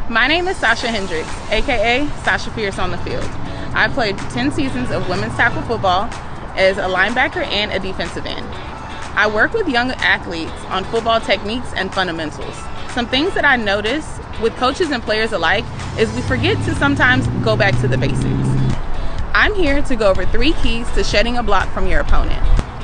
My name is Sasha Hendricks, aka Sasha Fierce on the field. I played 10 seasons of women's tackle football as a linebacker and a defensive end. I work with young athletes on football techniques and fundamentals. Some things that I notice with coaches and players alike is we forget to sometimes go back to the basics. I'm here to go over 3 keys to shedding a block from your opponent.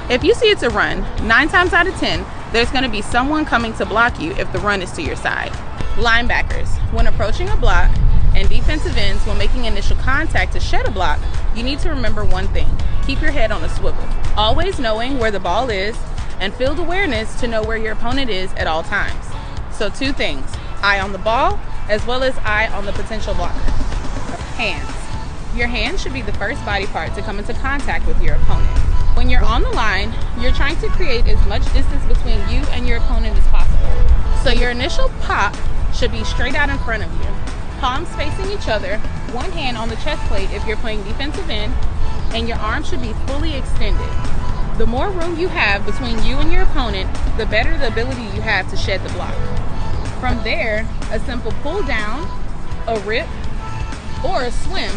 If you see it's a run, 9 times out of 10, there's going to be someone coming to block you if the run is to your side. Linebackers, when approaching a block, and defensive ends, when making initial contact to shed a block, you need to remember one thing: keep your head on a swivel. Always knowing where the ball is and field awareness to know where your opponent is at all times. So 2 things: eye on the ball as well as eye on the potential blocker. Hands. Your hands should be the first body part to come into contact with your opponent. When you're on the line, you're trying to create as much distance between you and your opponent as possible. So your initial pop should be straight out in front of you. Palms facing each other, one hand on the chest plate if you're playing defensive end, and your arms should be fully extended. The more room you have between you and your opponent, the better the ability you have to shed the block. From there, a simple pull down, a rip, or a swim,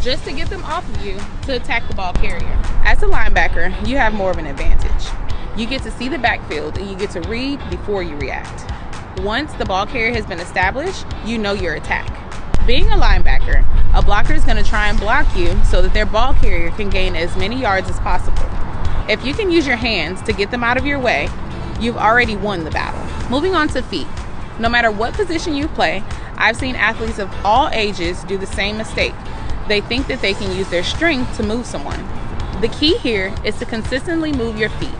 just to get them off of you to attack the ball carrier. As a linebacker, you have more of an advantage. You get to see the backfield and you get to read before you react. Once the ball carrier has been established, you know your attack. Being a linebacker, a blocker is going to try and block you so that their ball carrier can gain as many yards as possible. If you can use your hands to get them out of your way, you've already won the battle. Moving on to feet. No matter what position you play, I've seen athletes of all ages do the same mistake. They think that they can use their strength to move someone. The key here is to consistently move your feet.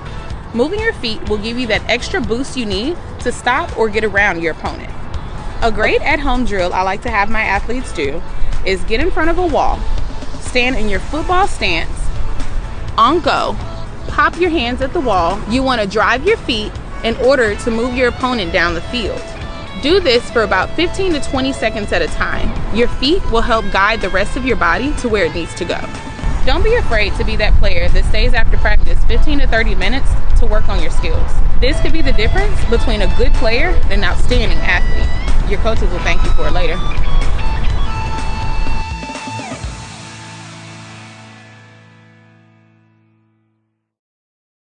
Moving your feet will give you that extra boost you need to stop or get around your opponent. A great at-home drill I like to have my athletes do is get in front of a wall, stand in your football stance, on go, pop your hands at the wall. You want to drive your feet in order to move your opponent down the field. Do this for about 15 to 20 seconds at a time. Your feet will help guide the rest of your body to where it needs to go. Don't be afraid to be that player that stays after practice 15 to 30 minutes to work on your skills. This could be the difference between a good player and an outstanding athlete. Your coaches will thank you for it later.